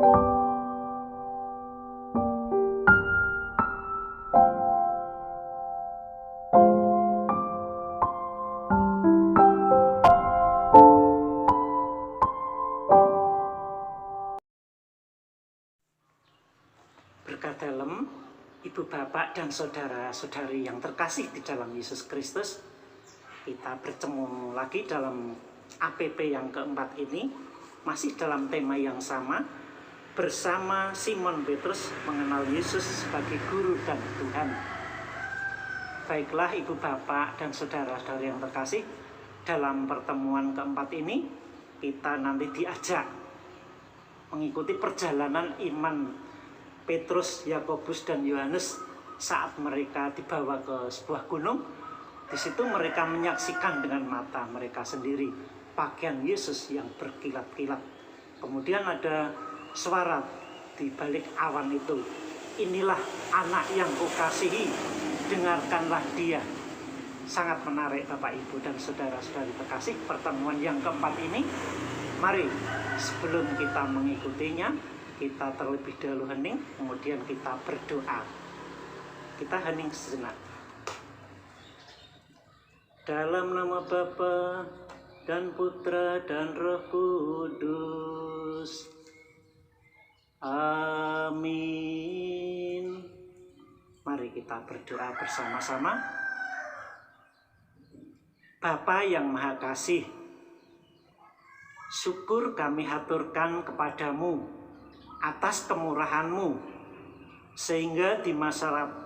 Berkat dalam Ibu Bapak dan saudara-saudari yang terkasih di dalam Yesus Kristus, kita bertemu lagi dalam APP yang keempat ini, masih dalam tema yang sama, bersama Simon Petrus mengenal Yesus sebagai Guru dan Tuhan. Baiklah Ibu Bapak dan saudara-saudari yang terkasih, dalam pertemuan keempat ini kita nanti diajak mengikuti perjalanan iman Petrus, Yakobus, dan Yohanes saat mereka dibawa ke sebuah gunung. Di situ mereka menyaksikan dengan mata mereka sendiri pakaian Yesus yang berkilat-kilat. Kemudian ada suara di balik awan itu, "Inilah anak yang kukasihi, dengarkanlah dia." Sangat menarik Bapak Ibu dan saudara-saudari terkasih, pertemuan yang keempat ini. Mari sebelum kita mengikutinya, kita terlebih dahulu hening, kemudian kita berdoa. Kita hening sejenak. Dalam nama Bapa dan Putra dan Roh Kudus. Amin. Mari kita berdoa bersama-sama. Bapa yang Maha Kasih, syukur kami haturkan kepadamu atas kemurahan-Mu, sehingga di masa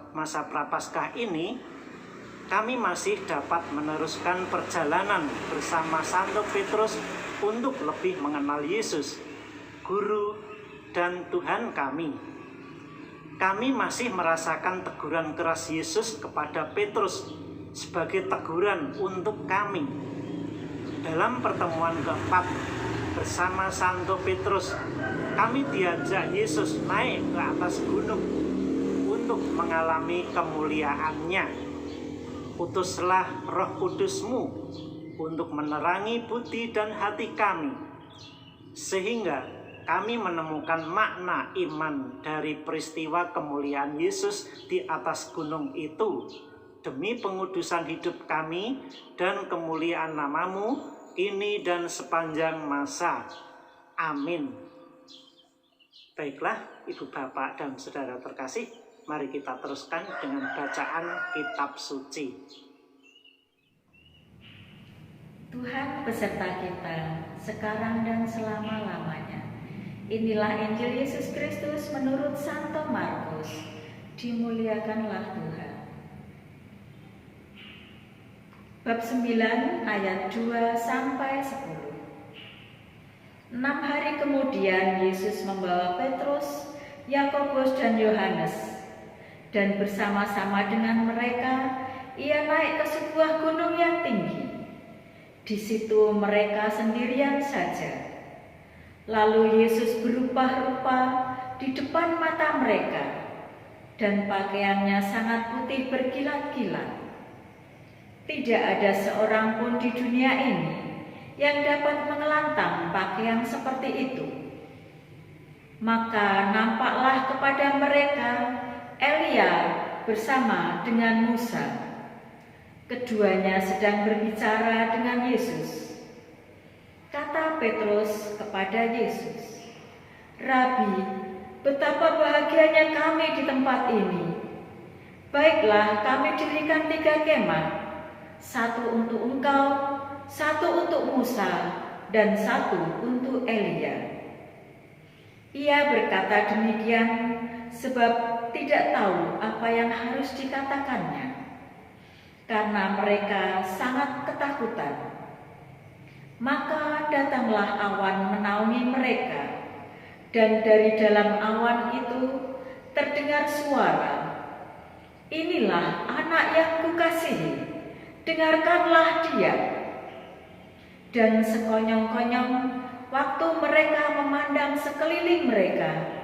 Prapaskah ini kami masih dapat meneruskan perjalanan bersama Santo Petrus untuk lebih mengenal Yesus, Guru dan Tuhan kami. Kami masih merasakan teguran keras Yesus kepada Petrus sebagai teguran untuk kami. Dalam pertemuan keempat bersama Santo Petrus, kami diajak Yesus naik ke atas gunung untuk mengalami kemuliaan-Nya. Utuslah Roh Kudus-Mu untuk menerangi budi dan hati kami, sehingga kami menemukan makna iman dari peristiwa kemuliaan Yesus di atas gunung itu, demi pengudusan hidup kami dan kemuliaan nama-Mu kini dan sepanjang masa. Amin. Baiklah Ibu Bapak dan saudara terkasih, mari kita teruskan dengan bacaan kitab suci. Tuhan beserta kita sekarang dan selama-lamanya. Inilah Injil Yesus Kristus menurut Santo Markus. Dimuliakanlah Tuhan. Bab 9 ayat 2 sampai 10. 6 hari kemudian Yesus membawa Petrus, Yakobus, dan Yohanes, dan bersama-sama dengan mereka ia naik ke sebuah gunung yang tinggi. Di situ mereka sendirian saja. Lalu Yesus berubah-rupa di depan mata mereka, dan pakaiannya sangat putih berkilat-kilat. Tidak ada seorang pun di dunia ini yang dapat mengelantang pakaian seperti itu. Maka nampaklah kepada mereka Elia bersama dengan Musa. Keduanya sedang berbicara dengan Yesus. Kata Petrus kepada Yesus, "Rabi, betapa bahagianya kami di tempat ini. Baiklah, kami dirikan 3 kemah, 1 untuk engkau, 1 untuk Musa, dan 1 untuk Elia." Ia berkata demikian sebab tidak tahu apa yang harus dikatakannya, karena mereka sangat ketakutan. Maka datanglah awan menaungi mereka, dan dari dalam awan itu terdengar suara, "Inilah anak yang kukasihi, dengarkanlah dia." Dan sekonyong-konyong waktu mereka memandang sekeliling mereka,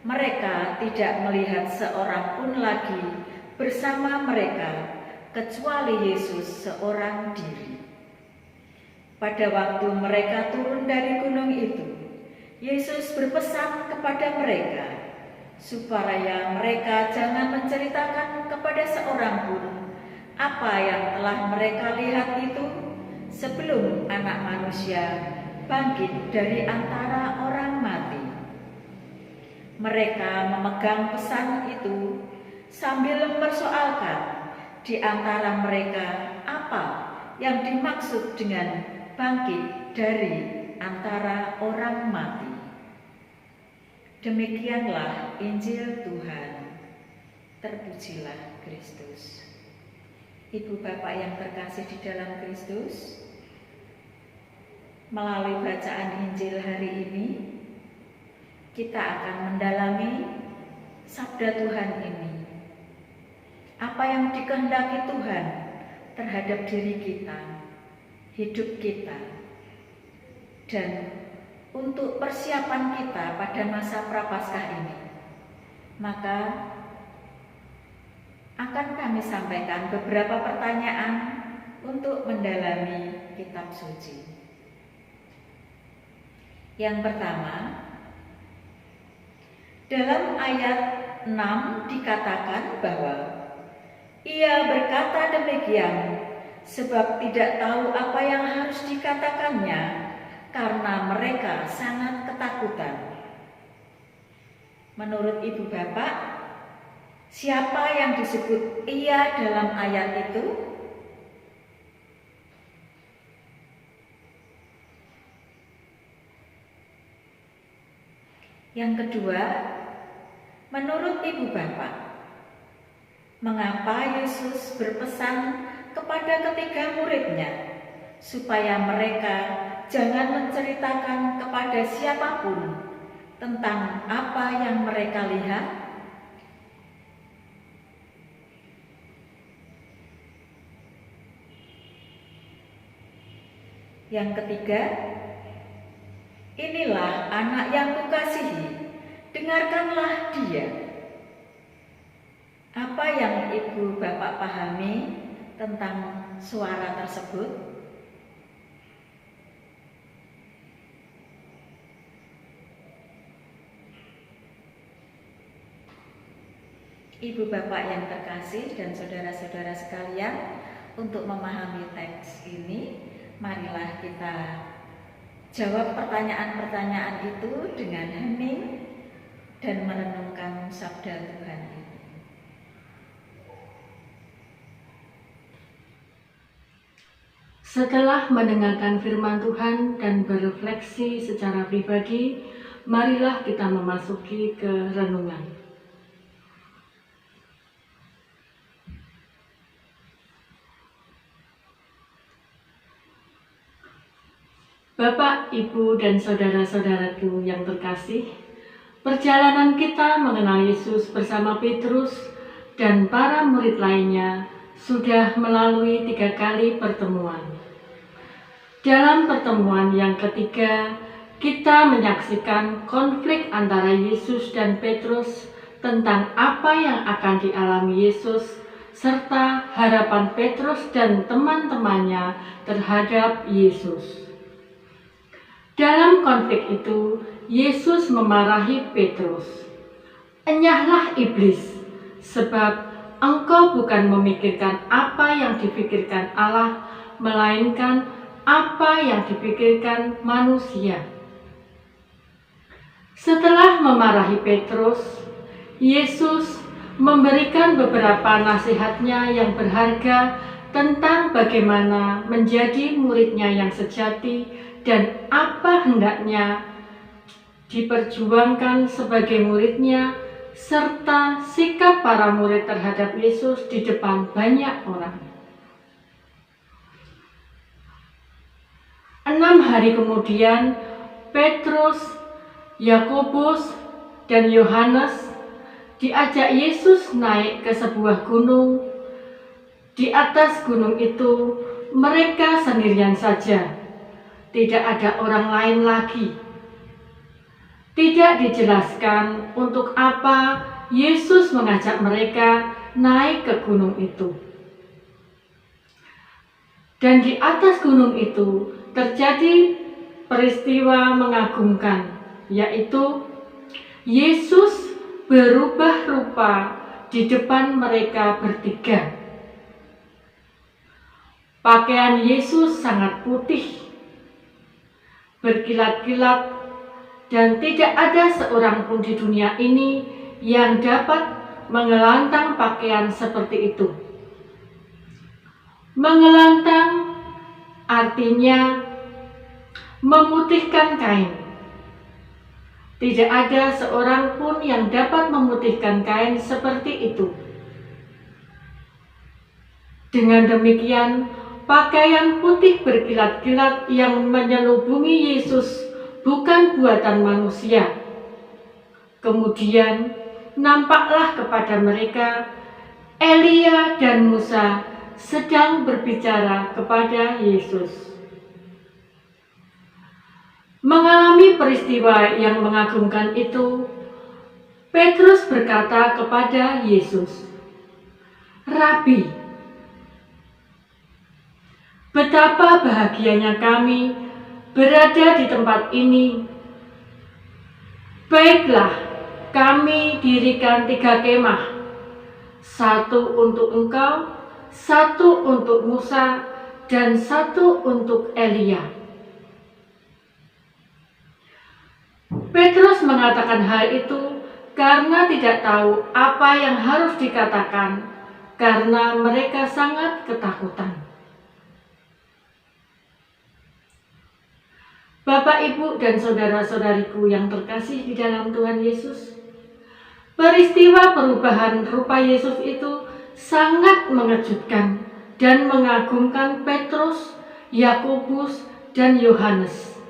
mereka tidak melihat seorang pun lagi bersama mereka, kecuali Yesus seorang diri. Pada waktu mereka turun dari gunung itu, Yesus berpesan kepada mereka supaya mereka jangan menceritakan kepada seorang pun apa yang telah mereka lihat itu sebelum Anak Manusia bangkit dari antara orang mati. Mereka memegang pesan itu sambil mempersoalkan di antara mereka apa yang dimaksud dengan bangkit dari antara orang mati. Demikianlah Injil Tuhan. Terpujilah Kristus. Ibu Bapak yang terkasih di dalam Kristus, melalui bacaan Injil hari ini, kita akan mendalami sabda Tuhan ini. Apa yang dikehendaki Tuhan terhadap diri kita, hidup kita, dan untuk persiapan kita pada masa Prapaskah ini. Maka akan kami sampaikan beberapa pertanyaan untuk mendalami kitab suci. Yang pertama, dalam ayat 6 dikatakan bahwa ia berkata demikian sebab tidak tahu apa yang harus dikatakannya karena mereka sangat ketakutan. Menurut Ibu Bapak, siapa yang disebut ia dalam ayat itu? Yang kedua, menurut Ibu Bapak, mengapa Yesus berpesan kepada ketiga muridnya supaya mereka jangan menceritakan kepada siapapun tentang apa yang mereka lihat? Yang ketiga, inilah anak yang kukasihi, dengarkanlah dia. Apa yang Ibu Bapak pahami tentang suara tersebut? Ibu Bapak yang terkasih dan saudara-saudara sekalian, untuk memahami teks ini, marilah kita jawab pertanyaan-pertanyaan itu dengan hening dan merenungkan sabda Tuhan ini. Setelah mendengarkan firman Tuhan dan berefleksi secara pribadi, marilah kita memasuki ke renungan. Bapak, Ibu, dan saudara-saudaraku yang terkasih, perjalanan kita mengenal Yesus bersama Petrus dan para murid lainnya sudah melalui 3 kali pertemuan. Dalam pertemuan yang ketiga, kita menyaksikan konflik antara Yesus dan Petrus tentang apa yang akan dialami Yesus serta harapan Petrus dan teman-temannya terhadap Yesus. Dalam konflik itu, Yesus memarahi Petrus. "Enyahlah iblis, sebab engkau bukan memikirkan apa yang dipikirkan Allah, melainkan apa yang dipikirkan manusia." Setelah memarahi Petrus, Yesus memberikan beberapa nasihatnya yang berharga tentang bagaimana menjadi muridnya yang sejati dan apa hendaknya diperjuangkan sebagai muridnya, serta sikap para murid terhadap Yesus di depan banyak orang. 6 hari kemudian, Petrus, Yakobus, dan Yohanes diajak Yesus naik ke sebuah gunung. Di atas gunung itu, mereka sendirian saja. Tidak ada orang lain lagi. Tidak dijelaskan untuk apa Yesus mengajak mereka naik ke gunung itu. Dan di atas gunung itu terjadi peristiwa mengagumkan, yaitu Yesus berubah rupa di depan mereka bertiga. Pakaian Yesus sangat putih, berkilat-kilat, dan tidak ada seorang pun di dunia ini yang dapat mengelantang pakaian seperti itu. Mengelantang artinya memutihkan kain. Tidak ada seorang pun yang dapat memutihkan kain seperti itu. Dengan demikian, pakaian putih berkilat-kilat yang menyelubungi Yesus bukan buatan manusia. Kemudian nampaklah kepada mereka Elia dan Musa sedang berbicara kepada Yesus. Mengalami peristiwa yang mengagumkan itu, Petrus berkata kepada Yesus, "Rabi, betapa bahagianya kami berada di tempat ini. Baiklah, kami dirikan 3 kemah, 1 untuk engkau, 1 untuk Musa, dan 1 untuk Elia." Petrus mengatakan hal itu karena tidak tahu apa yang harus dikatakan, karena mereka sangat ketakutan. Bapak, Ibu, dan saudara-saudariku yang terkasih di dalam Tuhan Yesus, peristiwa perubahan rupa Yesus itu sangat mengejutkan dan mengagumkan Petrus, Yakobus, dan Yohanes.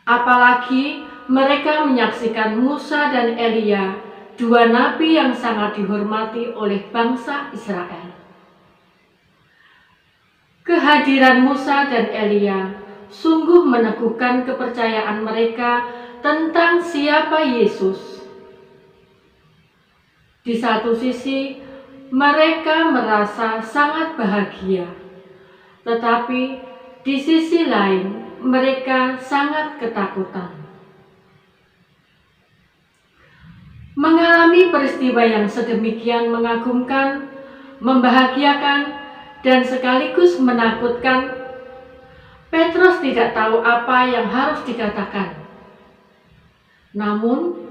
Apalagi mereka menyaksikan Musa dan Elia, 2 nabi yang sangat dihormati oleh bangsa Israel. Kehadiran Musa dan Elia sungguh meneguhkan kepercayaan mereka tentang siapa Yesus. Di satu sisi, mereka merasa sangat bahagia, tetapi di sisi lain, mereka sangat ketakutan. Mengalami peristiwa yang sedemikian mengagumkan, membahagiakan, dan sekaligus menakutkan, Petrus tidak tahu apa yang harus dikatakan. Namun,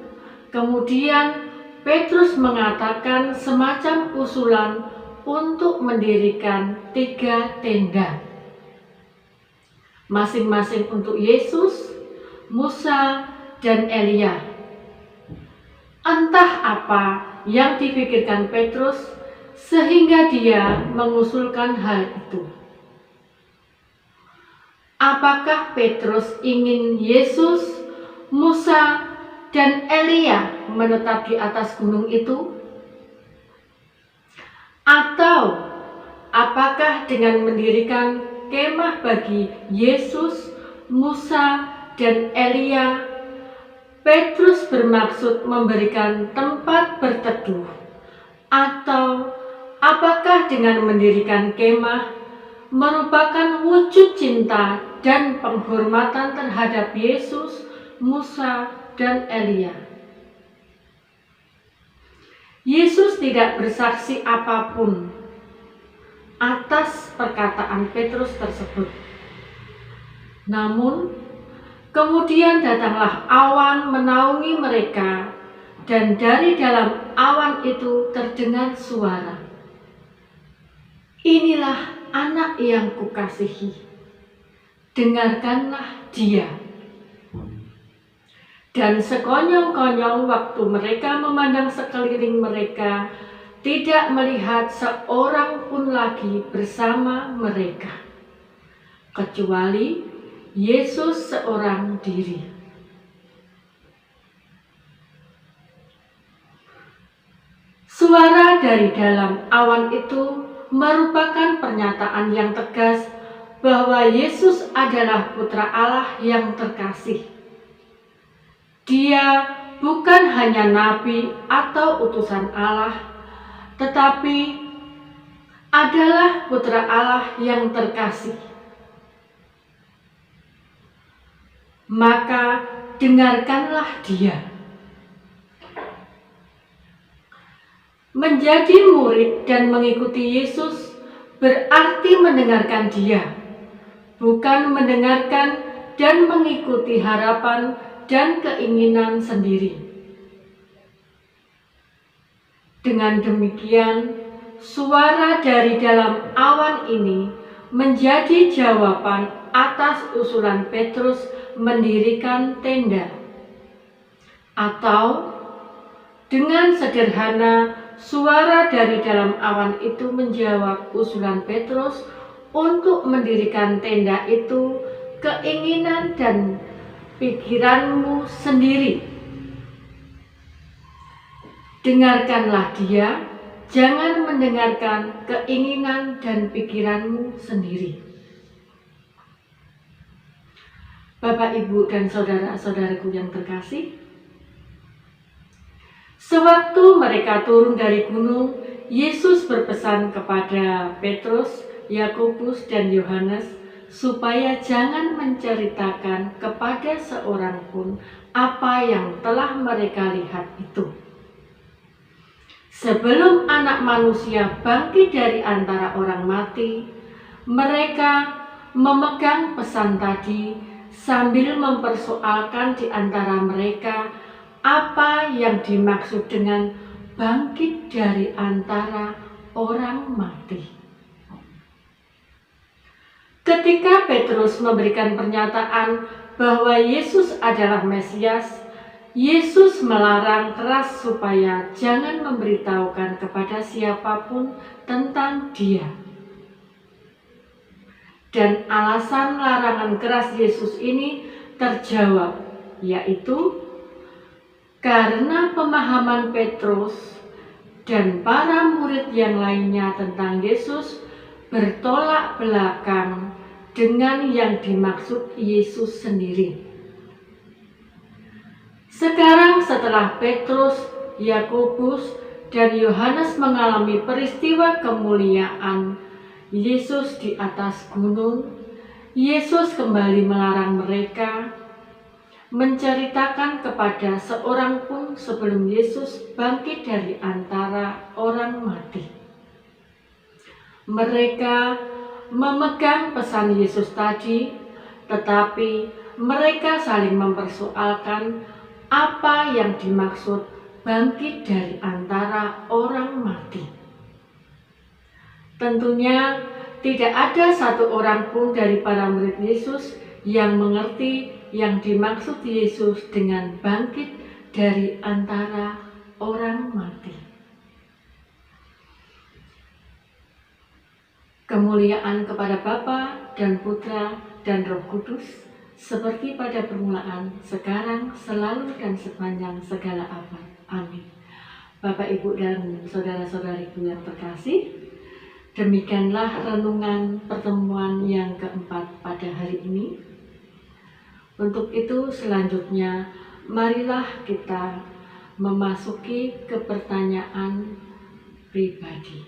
kemudian Petrus mengatakan semacam usulan untuk mendirikan 3 tenda. Masing-masing untuk Yesus, Musa, dan Elia. Entah apa yang dipikirkan Petrus sehingga dia mengusulkan hal itu. Apakah Petrus ingin Yesus, Musa, dan Elia menetap di atas gunung itu? Atau apakah dengan mendirikan kemah bagi Yesus, Musa, dan Elia, Petrus bermaksud memberikan tempat berteduh? Atau apakah dengan mendirikan kemah merupakan wujud cinta dan penghormatan terhadap Yesus, Musa, dan Elia? Yesus tidak bersaksi apapun atas perkataan Petrus tersebut. Namun, kemudian datanglah awan menaungi mereka, dan dari dalam awan itu terdengar suara, "Inilah anak yang kukasihi, dengarkanlah dia." Dan sekonyong-konyong waktu mereka memandang sekeliling mereka, tidak melihat seorang pun lagi bersama mereka, kecuali Yesus seorang diri. Suara dari dalam awan itu merupakan pernyataan yang tegas bahwa Yesus adalah Putra Allah yang terkasih. Dia bukan hanya nabi atau utusan Allah, tetapi adalah Putra Allah yang terkasih. maka dengarkanlah dia. Menjadi murid dan mengikuti Yesus berarti mendengarkan dia, bukan mendengarkan dan mengikuti harapan dan keinginan sendiri. Dengan demikian, suara dari dalam awan ini menjadi jawaban atas usulan Petrus mendirikan tenda. Atau dengan sederhana, suara dari dalam awan itu menjawab usulan Petrus untuk mendirikan tenda itu keinginan dan pikiranmu sendiri. Dengarkanlah dia, jangan mendengarkan keinginan dan pikiranmu sendiri. Bapak, Ibu, dan saudara-saudaraku yang terkasih, sewaktu mereka turun dari gunung, Yesus berpesan kepada Petrus, Yakobus, dan Yohanes supaya jangan menceritakan kepada seorang pun apa yang telah mereka lihat itu. Sebelum Anak Manusia bangkit dari antara orang mati, mereka memegang pesan tadi sambil mempersoalkan di antara mereka apa yang dimaksud dengan bangkit dari antara orang mati. Ketika Petrus memberikan pernyataan bahwa Yesus adalah Mesias, Yesus melarang keras supaya jangan memberitahukan kepada siapapun tentang Dia. Dan alasan larangan keras Yesus ini terjawab, yaitu karena pemahaman Petrus dan para murid yang lainnya tentang Yesus bertolak belakang dengan yang dimaksud Yesus sendiri. Sekarang setelah Petrus, Yakobus, dan Yohanes mengalami peristiwa kemuliaan Yesus di atas gunung, Yesus kembali melarang mereka menceritakan kepada seorang pun sebelum Yesus bangkit dari antara orang mati. Mereka memegang pesan Yesus tadi, tetapi mereka saling mempersoalkan apa yang dimaksud bangkit dari antara orang mati. Tentunya tidak ada satu orang pun dari para murid Yesus yang mengerti yang dimaksud Yesus dengan bangkit dari antara orang mati. Kemuliaan kepada Bapa dan Putra dan Roh Kudus, seperti pada permulaan, sekarang, selalu, dan sepanjang segala abad. Amin. Bapak, Ibu, dan saudara-saudariku yang terkasih, demikianlah renungan pertemuan yang keempat pada hari ini. Untuk itu selanjutnya, marilah kita memasuki ke pertanyaan pribadi.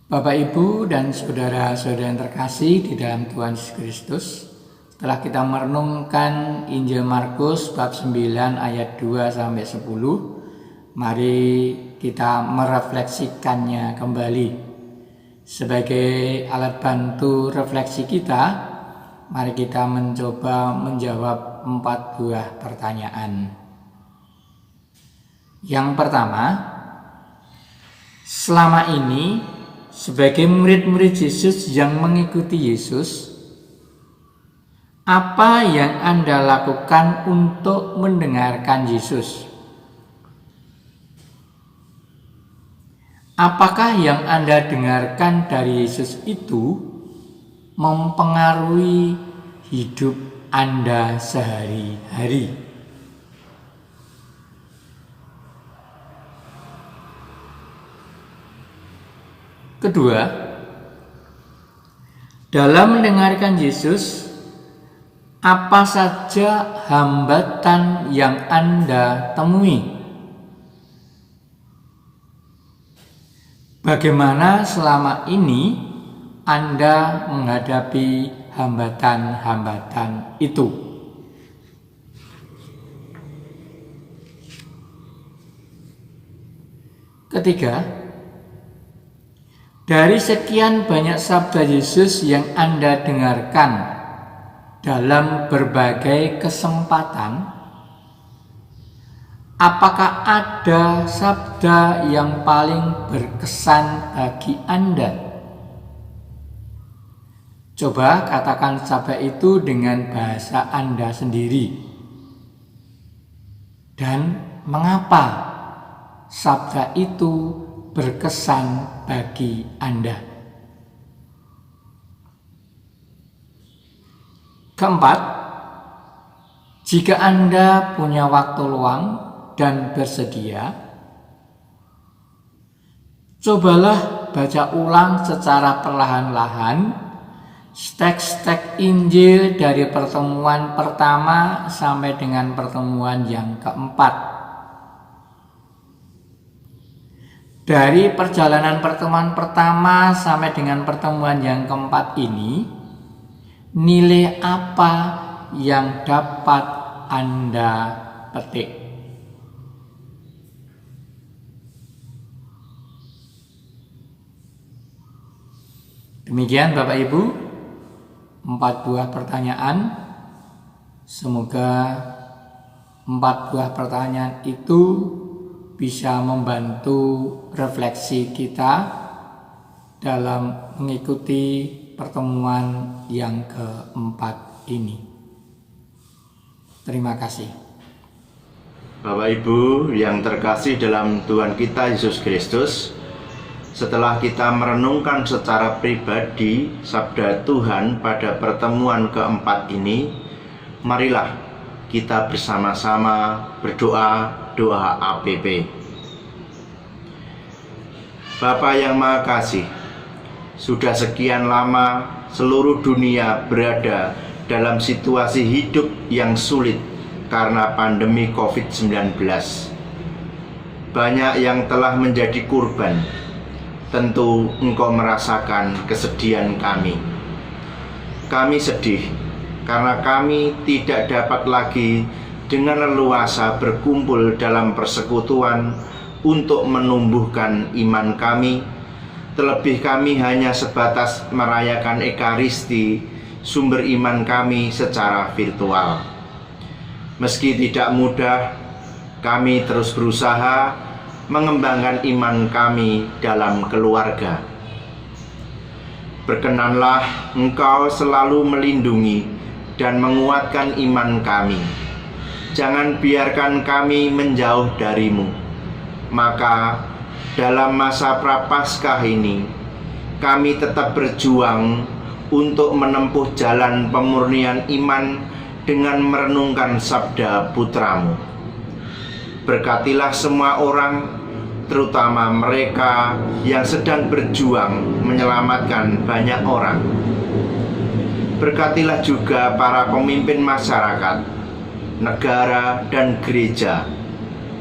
Bapak, Ibu, dan saudara-saudara yang terkasih di dalam Tuhan Yesus Kristus, setelah kita merenungkan Injil Markus bab 9 ayat 2-10, mari kita merefleksikannya kembali. Sebagai alat bantu refleksi kita, mari kita mencoba menjawab 4 buah pertanyaan. Yang pertama, selama ini sebagai murid-murid Yesus yang mengikuti Yesus, apa yang Anda lakukan untuk mendengarkan Yesus? Apakah yang Anda dengarkan dari Yesus itu mempengaruhi hidup Anda sehari-hari? Kedua, dalam mendengarkan Yesus, apa saja hambatan yang Anda temui? Bagaimana selama ini Anda menghadapi hambatan-hambatan itu. Ketiga, dari sekian banyak sabda Yesus yang Anda dengarkan dalam berbagai kesempatan, apakah ada sabda yang paling berkesan bagi Anda? Coba katakan sabda itu dengan bahasa Anda sendiri. Dan mengapa sabda itu berkesan bagi Anda? Keempat, jika Anda punya waktu luang dan bersedia, cobalah baca ulang secara perlahan-lahan teks-teks Injil dari pertemuan pertama sampai dengan pertemuan yang keempat. Dari perjalanan pertemuan pertama sampai dengan pertemuan yang keempat ini, nilai apa yang dapat Anda petik? Demikian Bapak Ibu, 4 buah pertanyaan. Semoga 4 buah pertanyaan itu bisa membantu refleksi kita dalam mengikuti pertemuan yang keempat ini. Terima kasih. Bapak Ibu yang terkasih dalam Tuhan kita Yesus Kristus, setelah kita merenungkan secara pribadi sabda Tuhan pada pertemuan keempat ini, marilah kita bersama-sama berdoa doa APP. Bapa yang Maha Kasih, sudah sekian lama seluruh dunia berada dalam situasi hidup yang sulit karena pandemi COVID-19. Banyak yang telah menjadi korban. Tentu Engkau merasakan kesedihan kami. Kami sedih karena kami tidak dapat lagi dengan leluasa berkumpul dalam persekutuan untuk menumbuhkan iman kami. Terlebih kami hanya sebatas merayakan Ekaristi, sumber iman kami secara virtual. Meski tidak mudah, kami terus berusaha mengembangkan iman kami dalam keluarga. Berkenanlah Engkau selalu melindungi dan menguatkan iman kami. Jangan biarkan kami menjauh darimu. Maka dalam masa Prapaskah ini, kami tetap berjuang untuk menempuh jalan pemurnian iman dengan merenungkan sabda Putramu. Berkatilah semua orang, terutama mereka yang sedang berjuang menyelamatkan banyak orang. Berkatilah juga para pemimpin masyarakat, negara dan gereja,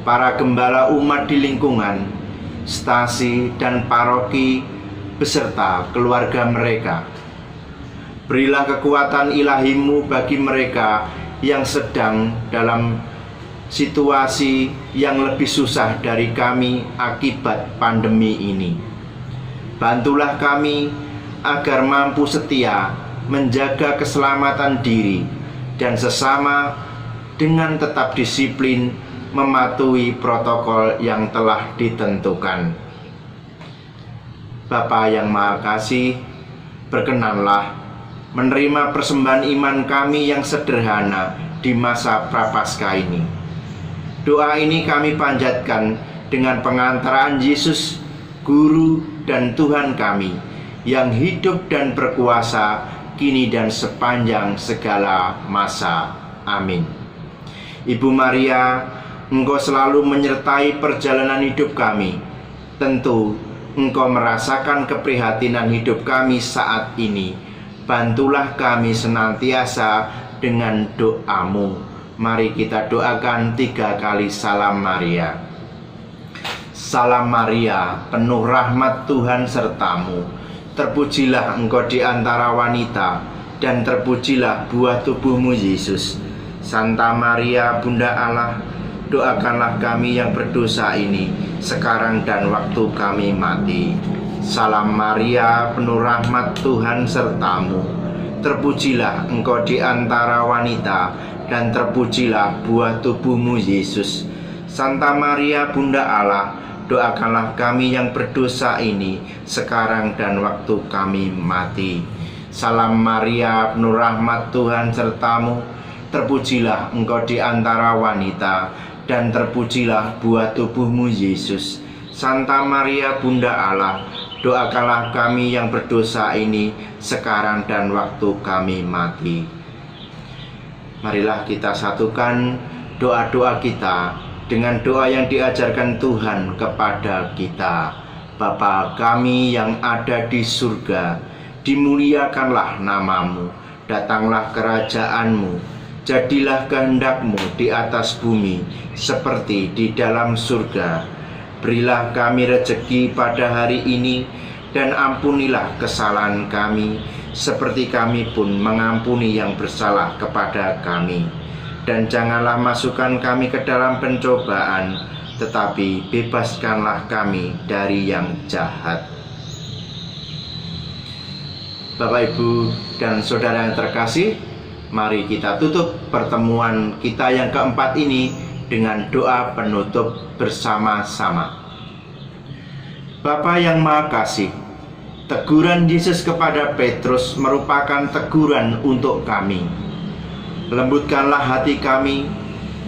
para gembala umat di lingkungan, stasi dan paroki, beserta keluarga mereka. Berilah kekuatan ilahi-Mu bagi mereka yang sedang dalam situasi yang lebih susah dari kami akibat pandemi ini. Bantulah kami agar mampu setia menjaga keselamatan diri dan sesama dengan tetap disiplin mematuhi protokol yang telah ditentukan. Bapa yang Maha Kasih, berkenanlah menerima persembahan iman kami yang sederhana di masa Prapaskah ini. Doa ini kami panjatkan dengan pengantaraan Yesus, Guru dan Tuhan kami, yang hidup dan berkuasa kini dan sepanjang segala masa. Amin. Ibu Maria, Engkau selalu menyertai perjalanan hidup kami. Tentu Engkau merasakan keprihatinan hidup kami saat ini. Bantulah kami senantiasa dengan doa-Mu. Mari kita doakan 3 kali Salam Maria. Salam Maria, penuh rahmat Tuhan sertamu. Terpujilah Engkau di antara wanita, dan terpujilah buah tubuhmu Yesus. Santa Maria Bunda Allah, doakanlah kami yang berdosa ini sekarang dan waktu kami mati. Salam Maria, penuh rahmat, Tuhan sertamu. Terpujilah engkau di antara wanita, dan terpujilah buah tubuhmu Yesus. Santa Maria Bunda Allah, doakanlah kami yang berdosa ini sekarang dan waktu kami mati. Salam Maria, penuh rahmat, Tuhan sertamu. Terpujilah engkau di antara wanita, dan terpujilah buah tubuhmu Yesus. Santa Maria Bunda Allah, doakanlah kami yang berdosa ini sekarang dan waktu kami mati. Marilah kita satukan doa-doa kita dengan doa yang diajarkan Tuhan kepada kita. Bapa kami yang ada di surga, dimuliakanlah namamu, datanglah kerajaanmu, jadilah kehendakmu di atas bumi seperti di dalam surga. Berilah kami rezeki pada hari ini, dan ampunilah kesalahan kami, seperti kami pun mengampuni yang bersalah kepada kami. Dan janganlah masukkan kami ke dalam pencobaan, tetapi bebaskanlah kami dari yang jahat. Bapak, Ibu, dan Saudara yang terkasih, mari kita tutup pertemuan kita yang keempat ini dengan doa penutup bersama-sama. Bapa yang Maha Kasih, teguran Yesus kepada Petrus merupakan teguran untuk kami. Lembutkanlah hati kami,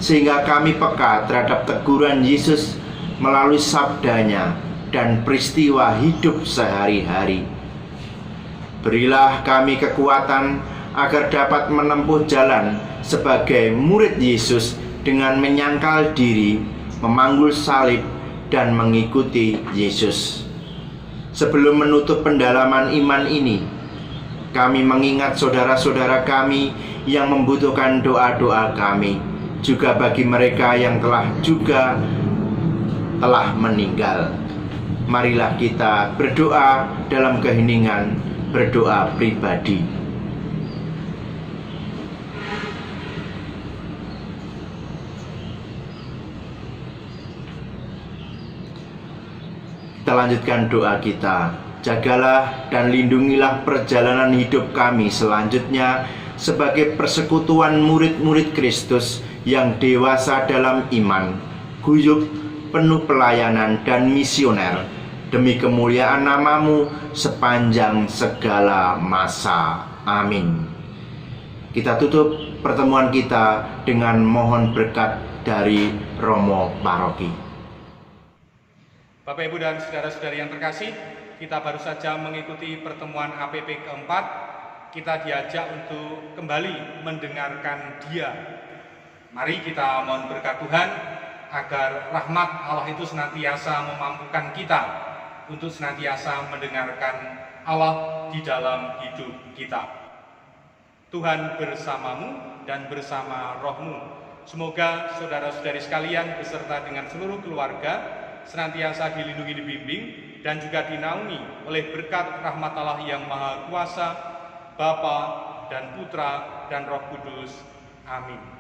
sehingga kami peka terhadap teguran Yesus melalui sabdanya dan peristiwa hidup sehari-hari. Berilah kami kekuatan agar dapat menempuh jalan sebagai murid Yesus dengan menyangkal diri, memanggul salib, dan mengikuti Yesus. Sebelum menutup pendalaman iman ini, kami mengingat saudara-saudara kami yang membutuhkan doa-doa kami, juga bagi mereka yang telah meninggal. Marilah kita berdoa dalam keheningan, berdoa pribadi. Kita lanjutkan doa kita. Jagalah dan lindungilah perjalanan hidup kami selanjutnya sebagai persekutuan murid-murid Kristus yang dewasa dalam iman, guyup, penuh pelayanan dan misioner, demi kemuliaan namamu sepanjang segala masa. Amin. Kita tutup pertemuan kita dengan mohon berkat dari Romo Paroki. Bapak, Ibu, dan saudara-saudari yang terkasih, kita baru saja mengikuti pertemuan APP keempat. Kita diajak untuk kembali mendengarkan Dia. Mari kita mohon berkat Tuhan agar rahmat Allah itu senantiasa memampukan kita untuk senantiasa mendengarkan Allah di dalam hidup kita. Tuhan bersamamu dan bersama rohmu. Semoga saudara-saudari sekalian beserta dengan seluruh keluarga senantiasa dilindungi, dibimbing, dan juga dinaungi oleh berkat rahmat Allah yang Maha Kuasa, Bapa dan Putra dan Roh Kudus. Amin.